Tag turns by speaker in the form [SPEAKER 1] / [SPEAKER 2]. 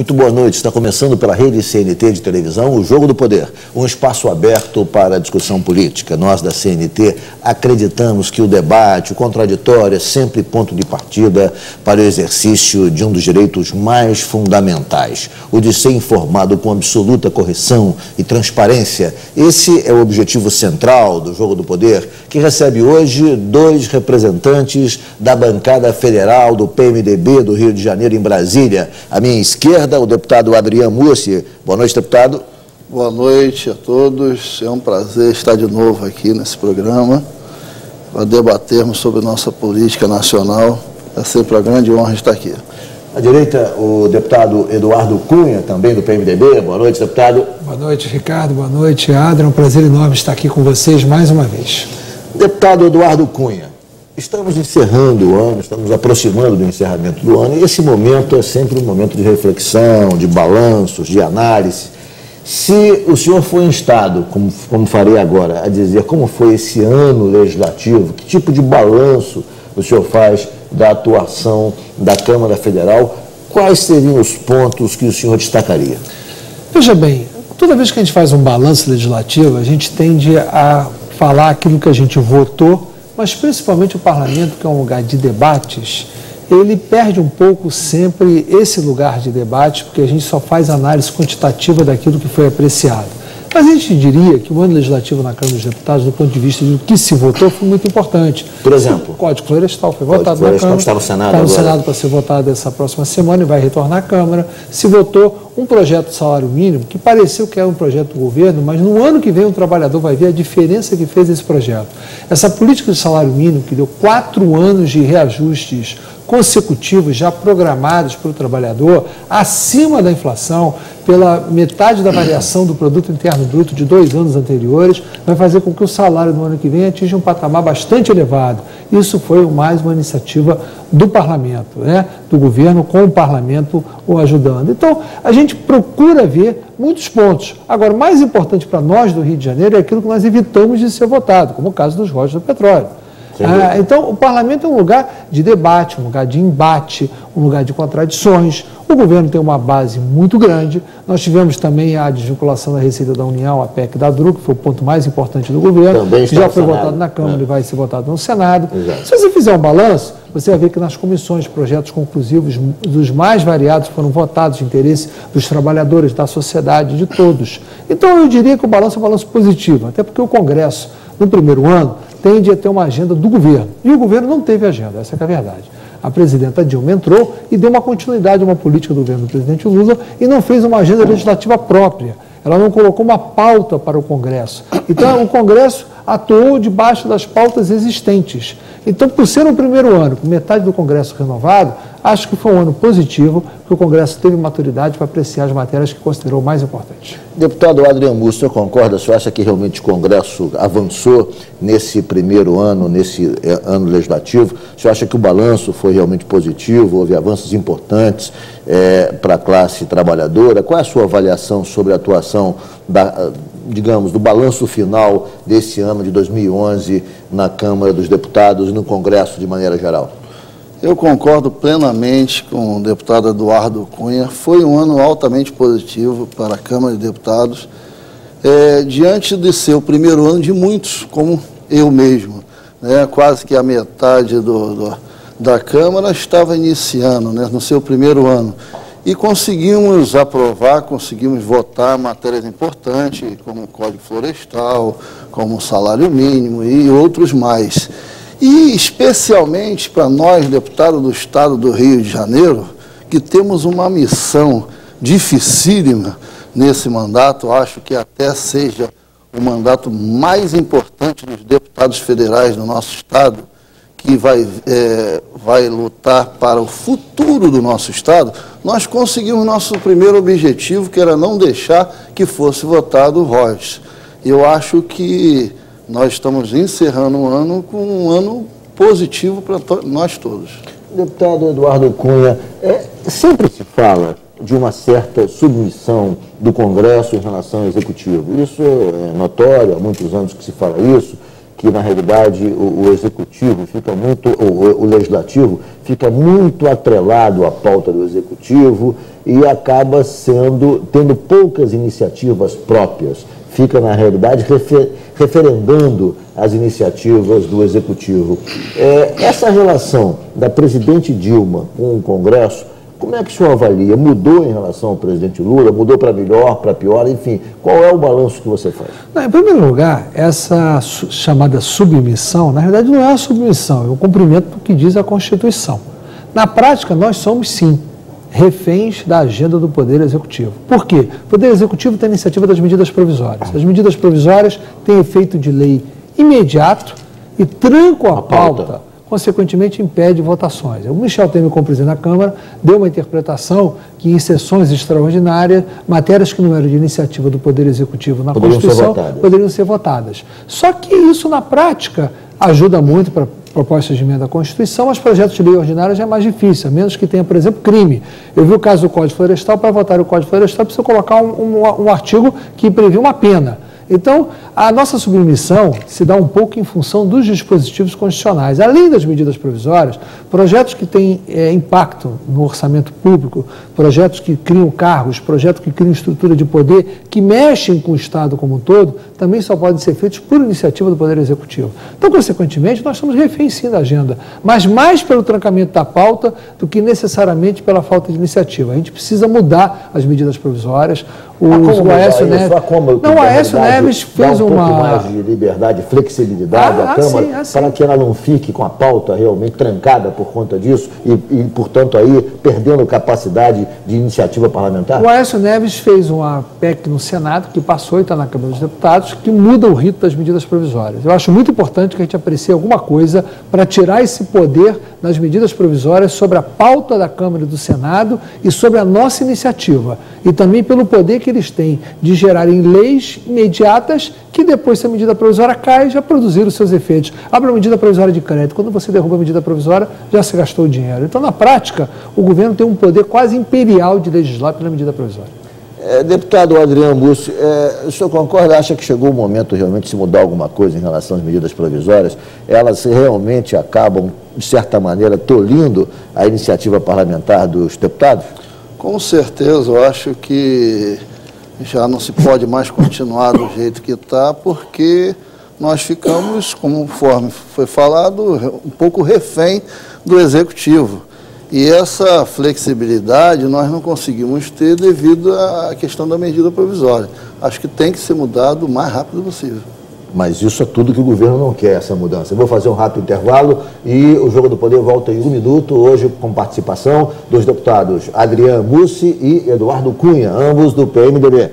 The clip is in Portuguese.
[SPEAKER 1] Muito boa noite. Está começando pela rede CNT de televisão o Jogo do Poder, um espaço aberto para a discussão política. Nós da CNT acreditamos que o debate, o contraditório é sempre ponto de partida para o exercício de um dos direitos mais fundamentais, o de ser informado com absoluta correção e transparência. Esse é o objetivo central do Jogo do Poder, que recebe hoje dois representantes da bancada federal do PMDB do Rio de Janeiro em Brasília. À minha esquerda, o deputado Adrian Mussi. Boa noite, deputado.
[SPEAKER 2] Boa noite a todos. É um prazer estar de novo aqui nesse programa para debatermos sobre nossa política nacional. É sempre uma grande honra estar aqui.
[SPEAKER 1] À direita, o deputado Eduardo Cunha, também do PMDB. Boa noite, deputado.
[SPEAKER 3] Boa noite, Ricardo. Boa noite, Adrian. É um prazer enorme estar aqui com vocês mais uma vez.
[SPEAKER 1] Deputado Eduardo Cunha, estamos encerrando o ano, estamos aproximando do encerramento do ano, e esse momento é sempre um momento de reflexão, de balanços, de análise. Se o senhor for instado, como farei agora, a dizer como foi esse ano legislativo, que tipo de balanço o senhor faz da atuação da Câmara Federal, quais seriam os pontos que o senhor destacaria?
[SPEAKER 3] Veja bem, toda vez que a gente faz um balanço legislativo, a gente tende a falar aquilo que a gente votou, mas principalmente o parlamento, que é um lugar de debates, ele perde um pouco sempre esse lugar de debate, porque a gente só faz análise quantitativa daquilo que foi apreciado. Mas a gente diria que o ano legislativo na Câmara dos Deputados, do ponto de vista do que se votou, foi muito importante.
[SPEAKER 1] Por exemplo?
[SPEAKER 3] O Código Florestal foi votado na Câmara.
[SPEAKER 1] Está no Senado
[SPEAKER 3] agora. Está no Senado
[SPEAKER 1] para
[SPEAKER 3] ser votado essa próxima semana e vai retornar à Câmara. Se votou um projeto de salário mínimo, que pareceu que era um projeto do governo, mas no ano que vem o trabalhador vai ver a diferença que fez esse projeto. Essa política de salário mínimo, que deu 4 anos de reajustes consecutivos já programados para o trabalhador, acima da inflação, pela metade da variação do produto interno bruto de 2 anos anteriores, vai fazer com que o salário no ano que vem atinja um patamar bastante elevado. Isso foi mais uma iniciativa do parlamento, do governo com o parlamento o ajudando. Então, a gente procura ver muitos pontos. Agora, o mais importante para nós do Rio de Janeiro é aquilo que nós evitamos de ser votado, como o caso dos royalties do petróleo. Então, o parlamento é um lugar de debate, um lugar de embate, um lugar de contradições. O governo tem uma base muito grande. Nós tivemos também a desvinculação da Receita da União, a PEC da DRU, que foi o ponto mais importante do governo, que já foi votado na Câmara e vai ser votado no Senado. Exato. Se você fizer um balanço, você vai ver que nas comissões, projetos conclusivos dos mais variados foram votados de interesse dos trabalhadores, da sociedade, de todos. Então, eu diria que o balanço é um balanço positivo, até porque o Congresso, no primeiro ano, tende a ter uma agenda do governo. E o governo não teve agenda, essa é a verdade. A presidenta Dilma entrou e deu uma continuidade a uma política do governo do presidente Lula e não fez uma agenda legislativa própria. Ela não colocou uma pauta para o Congresso. Então, o Congresso atuou debaixo das pautas existentes. Então, por ser um primeiro ano, com metade do Congresso renovado, acho que foi um ano positivo, que o Congresso teve maturidade para apreciar as matérias que considerou mais importantes.
[SPEAKER 1] Deputado Adrian Mussi, o senhor concorda? O senhor acha que realmente o Congresso avançou nesse primeiro ano, nesse ano legislativo? O senhor acha que o balanço foi realmente positivo? Houve avanços importantes para a classe trabalhadora? Qual é a sua avaliação sobre a atuação do balanço final desse ano de 2011 na Câmara dos Deputados e no Congresso de maneira geral?
[SPEAKER 2] Eu concordo plenamente com o deputado Eduardo Cunha. Foi um ano altamente positivo para a Câmara de Deputados, diante de ser o primeiro ano de muitos, como eu mesmo. Quase que a metade da Câmara estava iniciando, no seu primeiro ano. E conseguimos aprovar, conseguimos votar matérias importantes, como o Código Florestal, como o salário mínimo e outros mais. E especialmente para nós, deputados do Estado do Rio de Janeiro, que temos uma missão dificílima nesse mandato, acho que até seja o mandato mais importante dos deputados federais do nosso Estado, que vai lutar para o futuro do nosso Estado, nós conseguimos nosso primeiro objetivo, que era não deixar que fosse votado o royalties. Eu acho que nós estamos encerrando um ano com um ano positivo para nós todos.
[SPEAKER 1] Deputado Eduardo Cunha, sempre se fala de uma certa submissão do Congresso em relação ao Executivo. Isso é notório, há muitos anos que se fala isso. que, na realidade, o executivo fica muito, o legislativo fica muito atrelado à pauta do executivo e acaba tendo poucas iniciativas próprias. Fica, na realidade, referendando as iniciativas do executivo. Essa relação da presidente Dilma com o Congresso, como é que o senhor avalia? Mudou em relação ao presidente Lula? Mudou para melhor, para pior? Enfim, qual é o balanço que você faz?
[SPEAKER 3] Não, em primeiro lugar, essa chamada submissão, na verdade não é uma submissão, é o cumprimento do que diz a Constituição. Na prática, nós somos, sim, reféns da agenda do Poder Executivo. Por quê? O Poder Executivo tem a iniciativa das medidas provisórias. As medidas provisórias têm efeito de lei imediato e trancam a pauta. Consequentemente, impede votações. O Michel Temer, como presidente da Câmara, deu uma interpretação que, em sessões extraordinárias, matérias que não eram de iniciativa do Poder Executivo na Constituição poderiam ser votadas. Só que isso, na prática, ajuda muito para propostas de emenda à Constituição, mas projetos de lei ordinária já é mais difícil, a menos que tenha, por exemplo, crime. Eu vi o caso do Código Florestal, para votar o Código Florestal precisa colocar um artigo que prevê uma pena. Então, a nossa submissão se dá um pouco em função dos dispositivos constitucionais. Além das medidas provisórias, projetos que têm impacto no orçamento público, projetos que criam cargos, projetos que criam estrutura de poder, que mexem com o Estado como um todo, também só podem ser feitos por iniciativa do Poder Executivo. Então, consequentemente, nós somos reféns sim da agenda, mas mais pelo trancamento da pauta do que necessariamente pela falta de iniciativa. A gente precisa mudar as medidas provisórias. O Aécio Neves... Não, o Aécio Neves fez
[SPEAKER 1] um pouco mais de liberdade, flexibilidade à Câmara, para que ela não fique com a pauta realmente trancada por conta disso e, portanto, aí perdendo capacidade de iniciativa parlamentar?
[SPEAKER 3] O Aécio Neves fez uma PEC no Senado, que passou e está na Câmara dos Deputados, que muda o rito das medidas provisórias. Eu acho muito importante que a gente aprecie alguma coisa para tirar esse poder das medidas provisórias sobre a pauta da Câmara e do Senado e sobre a nossa iniciativa. E também pelo poder que eles têm de gerarem leis imediatas que depois, se a medida provisória cai, já produziram os seus efeitos. Abre uma medida provisória de crédito. Quando você derruba a medida provisória, já se gastou o dinheiro. Então, na prática, o governo tem um poder quase imperial de legislar pela medida provisória.
[SPEAKER 1] Deputado Adriano Mussi, o senhor concorda, acha que chegou o momento realmente de se mudar alguma coisa em relação às medidas provisórias? Elas realmente acabam, de certa maneira, tolhindo a iniciativa parlamentar dos deputados?
[SPEAKER 2] Com certeza, eu acho que já não se pode mais continuar do jeito que está, porque nós ficamos, conforme foi falado, um pouco refém do Executivo. E essa flexibilidade nós não conseguimos ter devido à questão da medida provisória. Acho que tem que ser mudado o mais rápido possível.
[SPEAKER 1] Mas isso é tudo que o governo não quer, essa mudança. Eu vou fazer um rápido intervalo e o Jogo do Poder volta em 1 minuto, hoje com participação dos deputados Adriano Mussi e Eduardo Cunha, ambos do PMDB.